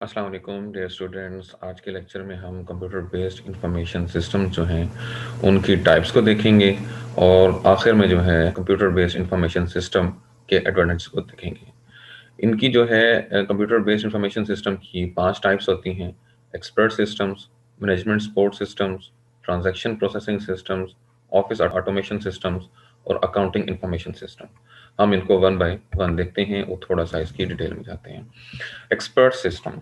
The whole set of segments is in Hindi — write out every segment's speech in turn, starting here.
अस्सलाम वालेकुम डियर स्टूडेंट्स। आज के लेक्चर में हम कंप्यूटर बेस्ड इंफॉर्मेशन सिस्टम जो हैं उनकी टाइप्स को देखेंगे और आखिर में जो है कंप्यूटर बेस्ड इंफॉर्मेशन सिस्टम के एडवांटेज को देखेंगे। इनकी जो है कंप्यूटर बेस्ड इंफॉर्मेशन सिस्टम की 5 टाइप्स होती हैं: expert systems, management support systems, transaction processing systems, office automation systems और अकाउंटिंग इंफॉर्मेशन सिस्टम। हम इनको वन बाय वन देखते हैं और थोड़ा सा इसकी डिटेल में जाते हैं। Expert system.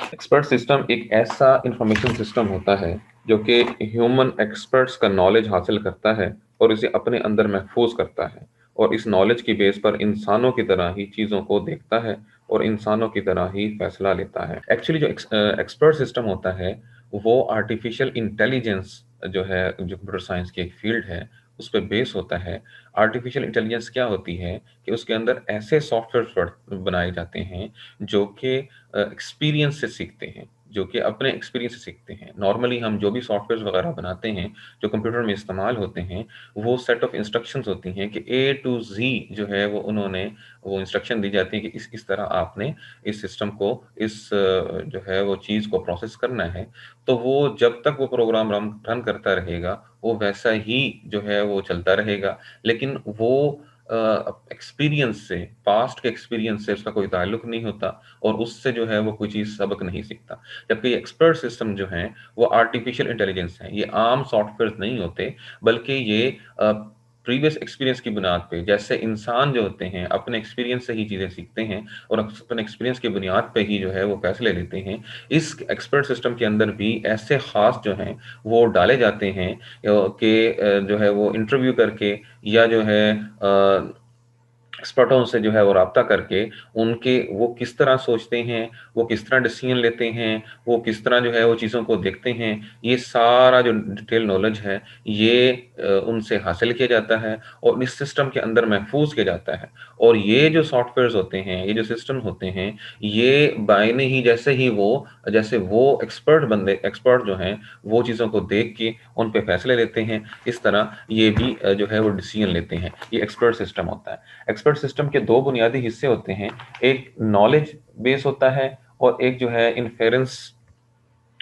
एक्सपर्ट सिस्टम एक ऐसा इंफॉर्मेशन सिस्टम होता है जो कि ह्यूमन एक्सपर्ट्स का नॉलेज हासिल करता है और इसे अपने अंदर महफूज करता है और इस नॉलेज की बेस पर इंसानों की तरह ही चीज़ों को देखता है और इंसानों की तरह ही फैसला लेता है। एक्चुअली जो एक्सपर्ट सिस्टम होता है वो आर्टिफिशियल इंटेलिजेंस जो है, जो कंप्यूटर साइंस की एक फील्ड है, उस पर बेस होता है। आर्टिफिशियल इंटेलिजेंस क्या होती है कि उसके अंदर ऐसे सॉफ्टवेयर बनाए जाते हैं जो कि एक्सपीरियंस से सीखते हैं, जो कि अपने एक्सपीरियंस से सीखते हैं। नॉर्मली हम जो भी सॉफ्टवेयर वगैरह बनाते हैं जो कंप्यूटर में इस्तेमाल होते हैं, वो सेट ऑफ इंस्ट्रक्शंस होती हैं कि ए टू जी जो है वो इंस्ट्रक्शन दी जाती है कि इस तरह आपने इस सिस्टम को जो है वो चीज़ को प्रोसेस करना है। तो वो जब तक वो प्रोग्राम रन करता रहेगा वो वैसा ही जो है वो चलता रहेगा, लेकिन वो एक्सपीरियंस से, पास्ट के एक्सपीरियंस से उसका कोई ताल्लुक नहीं होता और उससे जो है वो कोई चीज़ सबक नहीं सीखता। जबकि एक्सपर्ट सिस्टम जो हैं वो आर्टिफिशियल इंटेलिजेंस हैं, ये आम सॉफ्टवेयर नहीं होते, बल्कि ये प्रीवियस एक्सपीरियंस की बुनियाद पे, जैसे इंसान जो होते हैं अपने एक्सपीरियंस से ही चीज़ें सीखते हैं और अपने एक्सपीरियंस की बुनियाद पे ही जो है वो फैसले लेते हैं। इस एक्सपर्ट सिस्टम के अंदर भी ऐसे खास जो हैं वो डाले जाते हैं कि जो है वो इंटरव्यू करके या जो है एक्सपर्टों से जो है वो राब्ता करके उनके वो किस तरह सोचते हैं, वो किस तरह डिसीजन लेते हैं, वो किस तरह जो है वो चीज़ों को देखते हैं, ये सारा जो डिटेल नॉलेज है ये उनसे हासिल किया जाता है और इस सिस्टम के अंदर महफूज किया जाता है। और ये जो सॉफ्टवेयर्स होते हैं, ये जो सिस्टम होते हैं, ये बायने ही जैसे वो एक्सपर्ट जो हैं वो चीज़ों को देख के उन पे फैसले लेते हैं, इस तरह ये भी जो है वो डिसीजन लेते हैं। ये एक्सपर्ट सिस्टम होता है। एक्सपर्ट सिस्टम के दो बुनियादी हिस्से होते हैं, एक नॉलेज बेस होता है और एक जो है इन्फेरेंस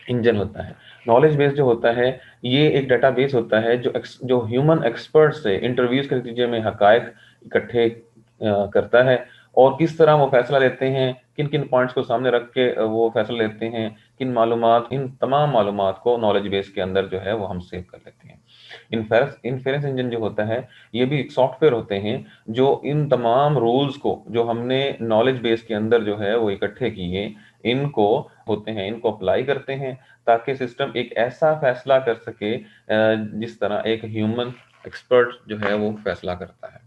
इंजन होता है। नॉलेज बेस जो होता है ये एक डाटाबेस होता है जो ह्यूमन एक्सपर्ट से इंटरव्यूज के नतीजे में हकायक इकट्ठे करता है और किस तरह वो फैसला लेते हैं, किन किन पॉइंट्स को सामने रख के वो फैसला लेते हैं, इन तमाम मालूमात को नॉलेज बेस के अंदर जो है वो हम सेव कर लेते हैं। इन्फेरेंस इंजन जो होता है ये भी एक सॉफ्टवेयर होते हैं जो इन तमाम रूल्स को जो हमने नॉलेज बेस के अंदर जो है वो इकट्ठे किए, इनको इनको अप्लाई करते हैं ताकि सिस्टम एक ऐसा फैसला कर सके जिस तरह एक ह्यूमन एक्सपर्ट जो है वो फैसला करता है।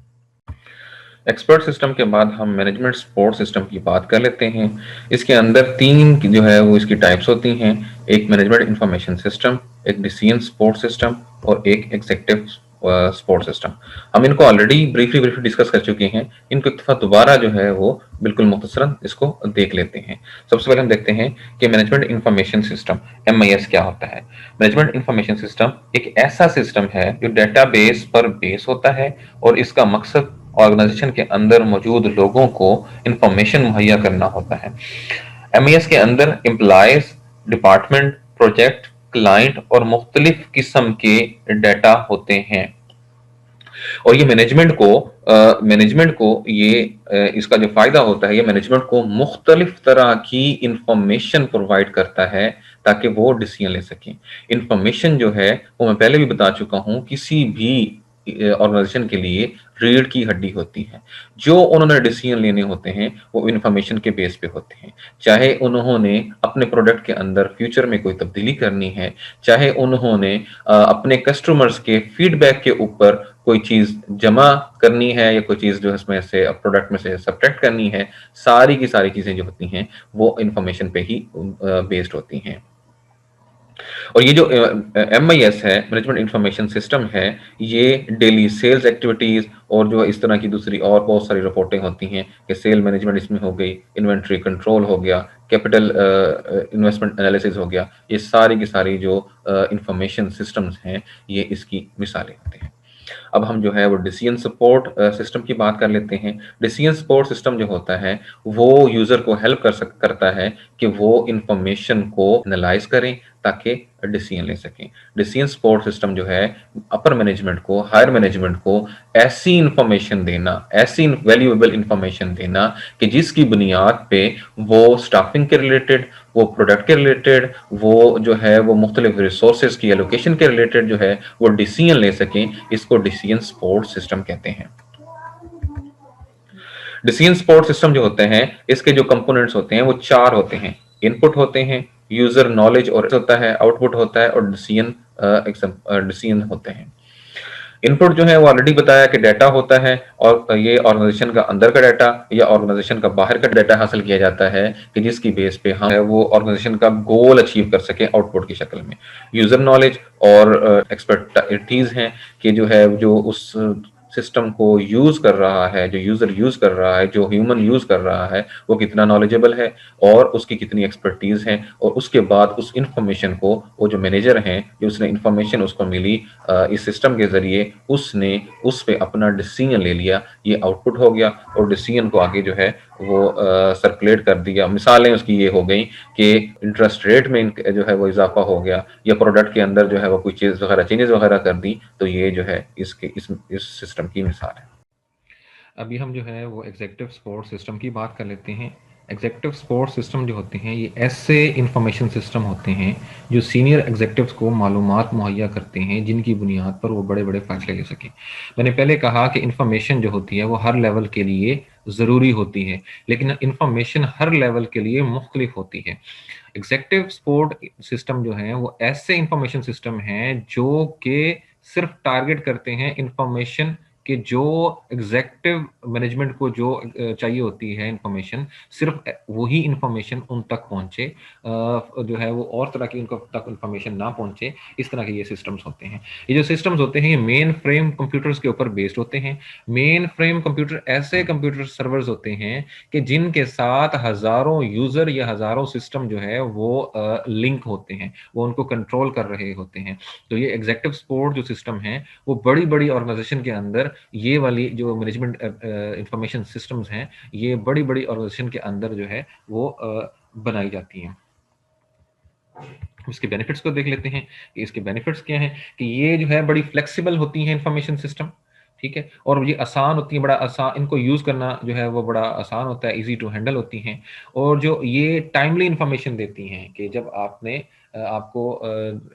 एक्सपर्ट सिस्टम के बाद हम मैनेजमेंट सपोर्ट सिस्टम की बात कर लेते हैं। इसके अंदर तीन जो है वो इसकी टाइप्स होती हैं: एक मैनेजमेंट इंफॉर्मेशन सिस्टम, एक डिसीजन सपोर्ट सिस्टम और एक एग्जीक्यूटिव सपोर्ट सिस्टम। हम इनको ऑलरेडी ब्रीफली डिस्कस कर चुके हैं, इनको एक दफा दोबारा जो है वो बिल्कुल मुख्तसरन इसको देख लेते हैं। सबसे पहले हम देखते हैं कि मैनेजमेंट इंफॉर्मेशन सिस्टम MIS क्या होता है। मैनेजमेंट इंफॉर्मेशन सिस्टम एक ऐसा सिस्टम है जो डेटाबेस पर बेस होता है और इसका मकसद ऑर्गेनाइजेशन के अंदर मौजूद लोगों को इंफॉर्मेशन मुहैया करना होता है। MIS के अंदर एम्प्लॉयज, डिपार्टमेंट, प्रोजेक्ट, क्लाइंट और मुख्तलिफ किस्म के डाटा होते हैं और ये मैनेजमेंट को इसका जो फायदा होता है, ये मैनेजमेंट को मुख्तलिफ तरह की इंफॉर्मेशन प्रोवाइड करता है ताकि वो डिसीजन ले सकें। इंफॉर्मेशन जो है वो मैं पहले भी बता चुका हूं, किसी भी ऑर्गेनाइजेशन के लिए रीढ़ की हड्डी होती है। जो उन्होंने डिसीजन लेने होते हैं वो इंफॉर्मेशन के बेस पे होते हैं। चाहे उन्होंने अपने प्रोडक्ट के अंदर फ्यूचर में कोई तब्दीली करनी है, चाहे उन्होंने अपने कस्टमर्स के फीडबैक के ऊपर कोई चीज़ जमा करनी है या कोई चीज़ जो है इसमें से प्रोडक्ट में से सब्ट्रैक्ट करनी है, सारी की सारी चीज़ें जो होती हैं वो इंफॉर्मेशन पे ही बेस्ड होती हैं। और ये जो MIS है, मैनेजमेंट इंफॉर्मेशन सिस्टम है, ये डेली सेल्स एक्टिविटीज और जो इस तरह की दूसरी और बहुत सारी रिपोर्टें होती हैं कि सेल मैनेजमेंट इसमें हो गई, इन्वेंट्री कंट्रोल हो गया, कैपिटल इन्वेस्टमेंट एनालिसिस हो गया, ये सारी की सारी जो इंफॉर्मेशन सिस्टम्स हैं ये इसकी मिसालें होती हैं। अब हम जो है वो डिसीजन सपोर्ट सिस्टम की बात कर लेते हैं। डिसीजन सपोर्ट सिस्टम जो होता है वो यूजर को हेल्प करता है कि वो इंफॉर्मेशन को एनालाइज करें ताकि डिसीजन ले सकें। डिसीजन सपोर्ट सिस्टम जो है अपर मैनेजमेंट को, हायर मैनेजमेंट को ऐसी इंफॉर्मेशन देना, ऐसी वैल्यूएबल इंफॉर्मेशन देना कि जिसकी बुनियाद पे वो स्टाफिंग के रिलेटेड, वो प्रोडक्ट के रिलेटेड, वो जो है वो मुख्तलिफ रिसोर्सेज की एलोकेशन के रिलेटेड जो है वो डिसीजन ले सकें। इसको डिसीजन सपोर्ट सिस्टम कहते हैं। डिसीजन सपोर्ट सिस्टम जो होते हैं इसके जो कंपोनेंट्स होते हैं वो चार होते हैं। इनपुट होते हैं, यूजर नॉलेज और होता है, आउटपुट होता है और डिसीजन होते हैं। इनपुट जो है वो ऑलरेडी बताया कि डाटा होता है और ये ऑर्गेनाइजेशन का अंदर का डाटा या ऑर्गेनाइजेशन का बाहर का डाटा हासिल किया जाता है कि जिसकी बेस पे हम वो ऑर्गेनाइजेशन का गोल अचीव कर सके आउटपुट की शक्ल में। यूजर नॉलेज और एक्सपर्टीज हैं कि जो है जो उस सिस्टम को यूज कर रहा है, जो यूजर यूज कर रहा है, जो ह्यूमन यूज कर रहा है, वो कितना नॉलेजेबल है और उसकी कितनी एक्सपर्टीज है। और उसके बाद उस इंफॉर्मेशन को वो जो मैनेजर हैं, जो उसने इंफॉर्मेशन उसको मिली इस सिस्टम के जरिए, उसने उस पे अपना डिसीजन ले लिया, ये आउटपुट हो गया और डिसीजन को आगे जो है वो सर्कुलेट कर दिया। मिसालें उसकी ये हो गई कि इंटरेस्ट रेट में जो है वो इजाफा हो गया या प्रोडक्ट के अंदर जो है वो कोई चीज़ वगैरह चेंजेस वगैरह कर दी, तो ये जो है इस सिस्टम की मिसाल है। अभी हम जो है वो एग्जीक्यूटिव सपोर्ट सिस्टम की बात कर लेते हैं। एग्जीक्यूटिव सपोर्ट सिस्टम जो होते हैं ये ऐसे इंफॉर्मेशन सिस्टम होते हैं जो सीनियर एग्जीक्यूटिव्स को मालूमात मुहैया करते हैं जिनकी बुनियाद पर वो बड़े बड़े फैसले ले सकें। मैंने पहले कहा कि इंफॉर्मेशन जो होती है वो हर लेवल के लिए ज़रूरी होती है, लेकिन इंफॉर्मेशन हर लेवल के लिए मुख्तलिफ होती है। एग्जीक्यूटिव सपोर्ट सिस्टम जो है वो ऐसे इंफॉर्मेशन सिस्टम हैं जो कि सिर्फ टारगेट करते हैं इंफॉर्मेशन कि जो एग्जेक्टिव मैनेजमेंट को जो चाहिए होती है इंफॉर्मेशन, सिर्फ वही इंफॉर्मेशन उन तक पहुंचे, जो है वो और तरह की उनको तक इंफॉर्मेशन ना पहुंचे। इस तरह के ये सिस्टम्स होते हैं। ये जो सिस्टम्स होते हैं ये मेन फ्रेम कंप्यूटर्स के ऊपर बेस्ड होते हैं। मेन फ्रेम कंप्यूटर ऐसे कंप्यूटर सर्वर्स होते हैं कि जिनके साथ हजारों यूजर या हजारों सिस्टम जो है वो लिंक होते हैं, वो उनको कंट्रोल कर रहे होते हैं। तो ये एग्जेक्टिव सपोर्ट जो सिस्टम है वो बड़ी बड़ी ऑर्गेनाइजेशन के अंदर ये वाली जो मैनेजमेंट इंफॉर्मेशन सिस्टम्स हैं ये बड़ी बड़ी ऑर्गेनाइजेशन के अंदर जो है वो बनाई जाती हैं। इसके बेनिफिट्स को देख लेते हैं कि इसके बेनिफिट्स क्या हैं। कि ये जो है बड़ी फ्लेक्सिबल होती हैं इंफॉर्मेशन सिस्टम, ठीक है, और ये आसान होती है, बड़ा आसान, इनको यूज़ करना जो है वो बड़ा आसान होता है, इजी टू हैंडल होती हैं। और जो ये टाइमली इंफॉर्मेशन देती हैं कि जब आपने आपको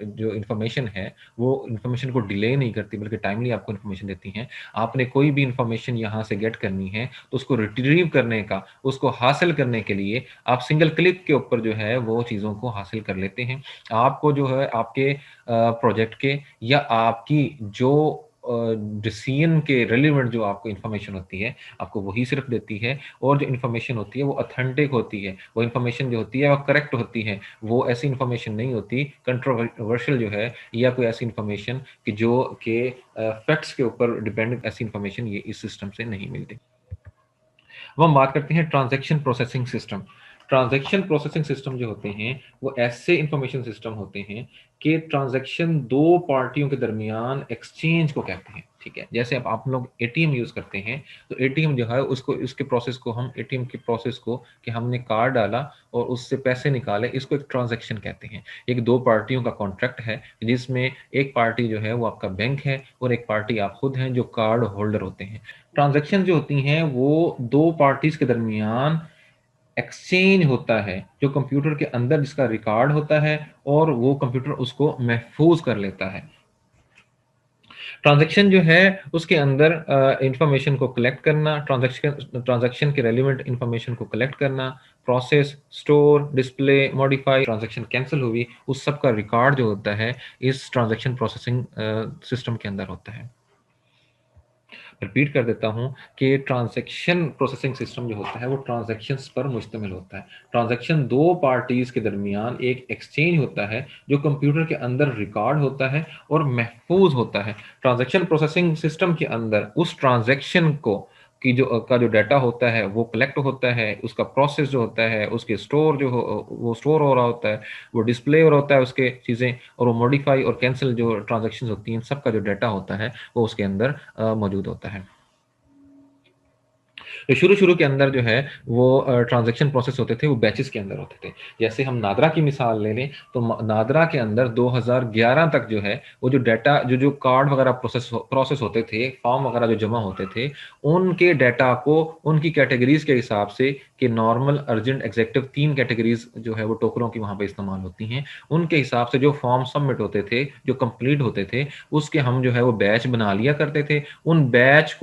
जो इंफॉर्मेशन है वो इंफॉर्मेशन को डिले नहीं करती बल्कि टाइमली आपको इंफॉर्मेशन देती हैं। आपने कोई भी इंफॉर्मेशन यहाँ से गेट करनी है तो उसको रिट्रीव करने का, उसको हासिल करने के लिए आप सिंगल क्लिक के ऊपर जो है वो चीज़ों को हासिल कर लेते हैं। आपको जो है आपके प्रोजेक्ट के या आपकी जो डिसीजन के रिलेवेंट जो आपको इन्फॉर्मेशन होती है आपको वही सिर्फ देती है। और जो इन्फॉर्मेशन होती है वो ऑथेंटिक होती है, वो इन्फॉर्मेशन जो होती है वो करेक्ट होती है। वो ऐसी इन्फॉर्मेशन नहीं होती कंट्रोवर्शियल जो है या कोई ऐसी इन्फॉर्मेशन कि जो के फैक्ट्स के ऊपर डिपेंड, ऐसी इन्फॉर्मेशन ये इस सिस्टम से नहीं मिलती। अब हम बात करते हैं transaction processing system. Transaction processing system जो होते हैं वो ऐसे इंफॉर्मेशन सिस्टम होते हैं कि ट्रांजैक्शन दो पार्टियों के दरमियान एक्सचेंज को कहते हैं, ठीक है। जैसे अब आप लोग एटीएम यूज करते हैं तो एटीएम जो है उसको, इसके प्रोसेस को हम एटीएम के प्रोसेस को कि हमने कार्ड डाला और उससे पैसे निकाले, इसको एक ट्रांजैक्शन कहते हैं। एक दो पार्टियों का कॉन्ट्रैक्ट है जिसमें एक पार्टी जो है वो आपका बैंक है और एक पार्टी आप खुद हैं जो कार्ड होल्डर होते हैं। ट्रांजैक्शन जो होती हैं वो दो पार्टीज के दरमियान एक्सचेंज होता है जो कंप्यूटर के अंदर जिसका रिकॉर्ड होता है और वो कंप्यूटर उसको महफूज कर लेता है। ट्रांजैक्शन जो है उसके अंदर इंफॉर्मेशन को कलेक्ट करना, ट्रांजैक्शन के रेलिवेंट इंफॉर्मेशन को कलेक्ट करना, process, store, display, modify, transaction cancel हुई, उस सब का रिकॉर्ड जो होता है इस ट्रांजैक्शन प्रोसेसिंग सिस्टम के अंदर होता है। रिपीट कर देता हूं कि ट्रांजैक्शन प्रोसेसिंग सिस्टम जो होता है वो ट्रांजैक्शंस पर मुश्तमिल होता है। ट्रांजैक्शन दो पार्टीज के दरमियान एक एक्सचेंज होता है जो कंप्यूटर के अंदर रिकॉर्ड होता है और महफूज होता है। ट्रांजैक्शन प्रोसेसिंग सिस्टम के अंदर उस ट्रांजैक्शन को जो डाटा होता है वो कलेक्ट होता है, उसका प्रोसेस जो होता है, उसके स्टोर जो वो स्टोर हो रहा होता है, वो डिस्प्ले हो रहा होता है उसके चीज़ें, और वो मॉडिफाई और कैंसिल जो ट्रांजेक्शन होती हैं, सबका जो डाटा होता है वो उसके अंदर मौजूद होता है। तो शुरू शुरू के अंदर जो है वो ट्रांजैक्शन प्रोसेस होते थे, वो बैचेस के अंदर होते थे। जैसे हम नादरा की मिसाल ले लें, तो नादरा के अंदर 2011 तक जो है वो जो डाटा जो कार्ड वगैरह प्रोसेस होते थे, फॉर्म वगैरह जो जमा होते थे, उनके डाटा को उनकी कैटेगरीज के हिसाब से, कि नॉर्मल, अर्जेंट, एग्जेक्टिव, 3 कैटेगरीज जो है वो टोकरों की वहां पे इस्तेमाल होती हैं। उनके हिसाब से जो फॉर्म सबमिट होते थे, जो कंप्लीट होते थे, उसके हम जो है वो बैच बना लिया करते थे। उन बैच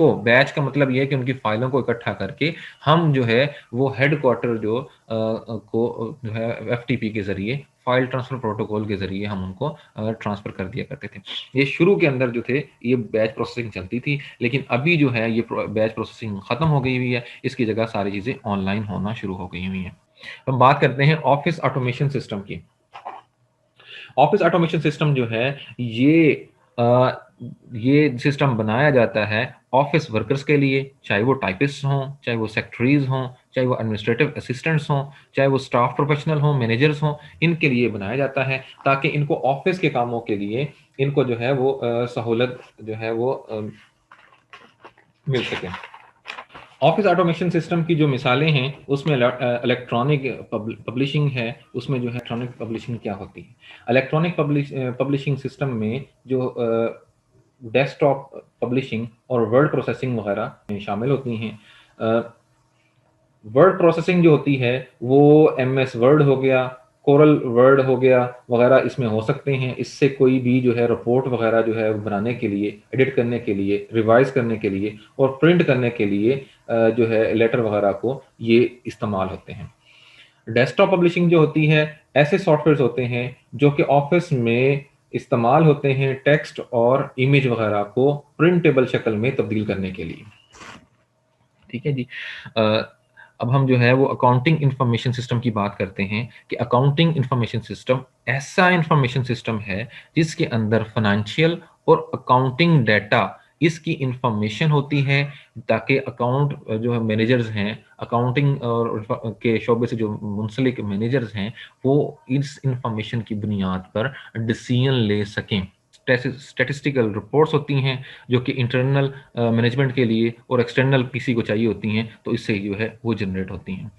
का मतलब ये है कि उनकी फाइलों को इकट्ठा करके हम जो है वो हेडक्वार्टर को जो है एफटीपी के जरिए, फाइल ट्रांसफर प्रोटोकॉल के जरिए हम उनको ट्रांसफर कर दिया करते थे। ये शुरू के अंदर जो थे ये बैच प्रोसेसिंग चलती थी, लेकिन अभी जो है ये बैच प्रोसेसिंग खत्म हो गई हुई है, इसकी जगह सारी चीजें ऑनलाइन होना शुरू हो गई हुई हैं। हम बात करते हैं ऑफिस ऑटोमेशन सिस्टम की। ऑफिस ऑटोमेशन सिस्टम जो है आ, ये सिस्टम बनाया जाता है ऑफिस वर्कर्स के लिए, चाहे वो टाइपिस्ट हों, चाहे वो सेक्रेटरीज हों, चाहे वो एडमिनिस्ट्रेटिव असिस्टेंट्स हों, चाहे वो स्टाफ प्रोफेशनल हों, मैनेजर्स हों, इनके लिए बनाया जाता है, ताकि इनको ऑफिस के कामों के लिए इनको जो है वो सहूलत जो है वो मिल सके। ऑफिस ऑटोमेशन सिस्टम की जो मिसालें हैं उसमें इलेक्ट्रॉनिक पब्लिशिंग है। उसमें जो है इलेक्ट्रॉनिक पब्लिशिंग क्या होती है? इलेक्ट्रॉनिक पब्लिशिंग सिस्टम में जो डेस्कटॉप पब्लिशिंग और वर्ड प्रोसेसिंग वगैरह शामिल होती हैं। वर्ड प्रोसेसिंग जो होती है वो MS वर्ड हो गया, कोरल वर्ड हो गया वगैरह इसमें हो सकते हैं। इससे कोई भी जो है रिपोर्ट वगैरह जो है बनाने के लिए, एडिट करने के लिए, रिवाइज करने के लिए और प्रिंट करने के लिए जो है लेटर वगैरह को ये इस्तेमाल होते हैं। डेस्कटॉप पब्लिशिंग जो होती है, ऐसे सॉफ्टवेयर होते हैं जो कि ऑफिस में इस्तेमाल होते हैं टेक्स्ट और इमेज वगैरह को प्रिंटेबल शक्ल में तब्दील करने के लिए। ठीक है जी। अब हम जो है वो अकाउंटिंग इंफॉर्मेशन सिस्टम की बात करते हैं कि अकाउंटिंग इंफॉर्मेशन सिस्टम ऐसा इंफॉर्मेशन सिस्टम है जिसके अंदर फाइनेंशियल और अकाउंटिंग डाटा, इसकी इंफॉर्मेशन होती है, ताकि अकाउंट जो है मैनेजर्स हैं, अकाउंटिंग और के शोबे से जो मुंसलिक मैनेजर्स हैं, वो इस इंफॉर्मेशन की बुनियाद पर डिसीजन ले सकें। स्टैटिस्टिकल रिपोर्ट्स होती हैं जो कि इंटरनल मैनेजमेंट के लिए और एक्सटर्नल किसी को चाहिए होती हैं, तो इससे जो है वो जनरेट होती हैं।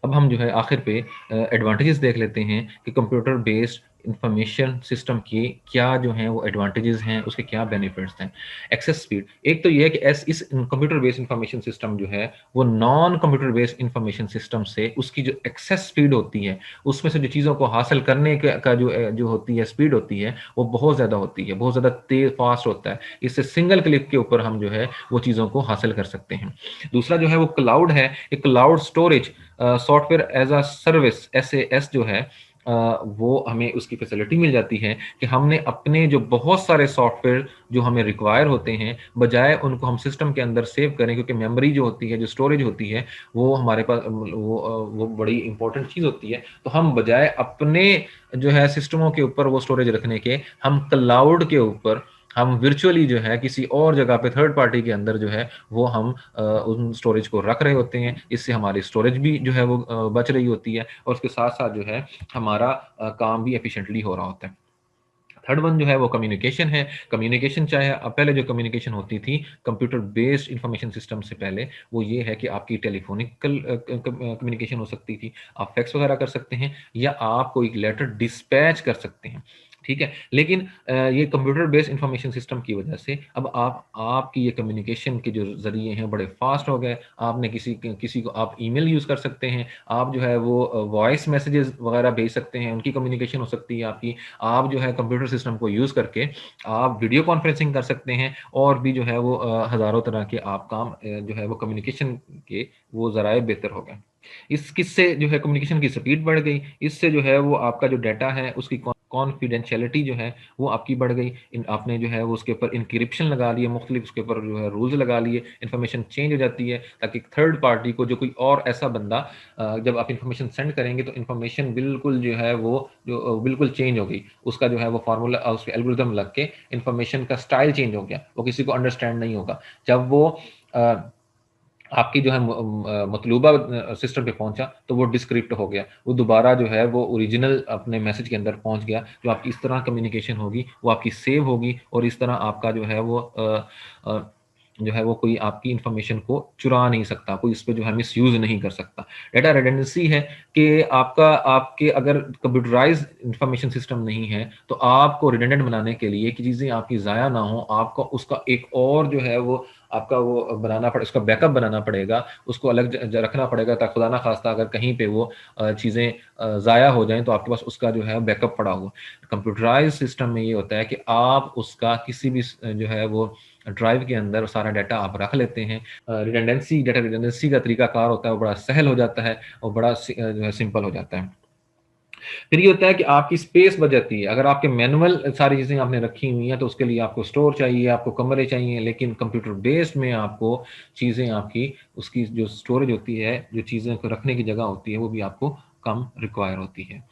अब हम जो है आखिर पे एडवांटेजेस देख लेते हैं कि कंप्यूटर बेस्ड इंफॉर्मेशन सिस्टम की क्या जो हैं वो एडवांटेजेस हैं, उसके क्या बेनिफिट्स हैं। एक्सेस स्पीड, एक तो ये है कि इस कंप्यूटर बेस्ड इंफॉर्मेशन सिस्टम जो है वो non computer based information system से उसकी जो एक्सेस स्पीड होती है, उसमें से जो चीज़ों को हासिल करने का जो होती है स्पीड होती है, वो बहुत ज़्यादा होती है, बहुत ज़्यादा तेज फास्ट होता है। इससे सिंगल क्लिक के ऊपर हम जो है वो चीज़ों को हासिल कर सकते हैं। दूसरा जो है वो क्लाउड है। एक cloud storage software as a service, SAS जो है वो हमें उसकी फैसिलिटी मिल जाती है कि हमने अपने जो बहुत सारे सॉफ्टवेयर जो हमें रिक्वायर होते हैं, बजाय उनको हम सिस्टम के अंदर सेव करें, क्योंकि मेमोरी जो होती है, जो स्टोरेज होती है, वो हमारे पास वो बड़ी इंपॉर्टेंट चीज़ होती है। तो हम बजाय अपने जो है सिस्टमों के ऊपर वो स्टोरेज रखने के, हम क्लाउड के ऊपर, हम वर्चुअली जो है किसी और जगह पे थर्ड पार्टी के अंदर जो है वो हम उन स्टोरेज को रख रहे होते हैं। इससे हमारी स्टोरेज भी जो है वो बच रही होती है, और उसके साथ साथ जो है हमारा काम भी एफिशिएंटली हो रहा होता है। थर्ड वन जो है वो कम्युनिकेशन है। कम्युनिकेशन, चाहे पहले जो कम्युनिकेशन होती थी कंप्यूटर बेस्ड इंफॉर्मेशन सिस्टम से पहले, वो ये है कि आपकी टेलीफोनिकल कम्युनिकेशन हो सकती थी, आप फैक्स वगैरह कर सकते हैं, या आप कोई लेटर डिस्पैच कर सकते हैं। ठीक है, लेकिन ये कंप्यूटर बेस्ड इंफॉर्मेशन सिस्टम की वजह से अब आपकी ये कम्युनिकेशन के जो जरिए हैं बड़े फास्ट हो गए। आपने किसी को आप ईमेल यूज़ कर सकते हैं, आप जो है वो वॉइस मैसेजेस वगैरह भेज सकते हैं, उनकी कम्युनिकेशन हो सकती है आपकी। आप जो है कंप्यूटर सिस्टम को यूज़ करके आप वीडियो कॉन्फ्रेंसिंग कर सकते हैं, और भी जो है वो हज़ारों तरह के आप काम जो है वो कम्युनिकेशन के वो ज़राए बेहतर हो गए। इस किससे जो है कम्युनिकेशन की स्पीड बढ़ गई, इससे जो है वो आपका जो डाटा है उसकी कॉन्फिडेंशियलिटी जो है वो आपकी बढ़ गई। आपने जो है वो उसके ऊपर इंक्रिप्शन लगा लिए, मुख्तलिफ उसके ऊपर जो है रूल्स लगा लिए, इन्फॉर्मेशन चेंज हो जाती है, ताकि थर्ड पार्टी को, जो कोई और ऐसा बंदा जब आप इन्फॉर्मेशन सेंड करेंगे तो इन्फॉर्मेशन बिल्कुल जो है वो जो बिल्कुल चेंज हो गई, उसका जो है वो फार्मूला, उसके एल्गोरिथम लग के इन्फॉर्मेशन का स्टाइल चेंज हो गया, वो किसी को अंडरस्टैंड नहीं होगा। जब वो आपकी जो है मतलूबा सिस्टम पे पहुंचा तो वो डिस्क्रिप्ट हो गया, वो दोबारा जो है वो ओरिजिनल अपने मैसेज के अंदर पहुंच गया। जो आपकी इस तरह कम्युनिकेशन होगी वो आपकी सेव होगी और इस तरह आपका जो है वो जो है वो कोई आपकी इन्फॉर्मेशन को चुरा नहीं सकता, कोई इस पे जो है मिसयूज़ नहीं कर सकता। डेटा रिडंडेंसी है कि आपके अगर कंप्यूटराइज़्ड इन्फॉर्मेशन सिस्टम नहीं है, तो आपको रिडंडेंट बनाने के लिए कि चीज़ें आपकी ज़ाया ना हो, आपको उसका एक और जो है वो आपका वो बनाना पड़े, उसका बैकअप बनाना पड़ेगा, उसको अलग रखना पड़ेगा ताकि खुदा ना खास्ता अगर कहीं पे वो चीज़ें ज़ाया हो जाएँ तो आपके पास उसका जो है बैकअप पड़ा हुआ। कंप्यूटराइज़्ड सिस्टम में ये होता है कि आप उसका किसी भी जो है वो ड्राइव के अंदर सारा डाटा आप रख लेते हैं। डाटा रिडंडेंसी का तरीकाकार होता है, वो बड़ा सहल हो जाता है और बड़ा जो है सिंपल हो जाता है। फिर ये होता है कि आपकी स्पेस बच जाती है। अगर आपके मैनुअल सारी चीज़ें आपने रखी हुई हैं, तो उसके लिए आपको स्टोर चाहिए, आपको कमरे चाहिए, लेकिन कंप्यूटर बेस्ड में आपको चीज़ें आपकी उसकी जो स्टोरेज होती है, जो चीज़ें को रखने की जगह होती है, वो भी आपको कम रिक्वायर होती है।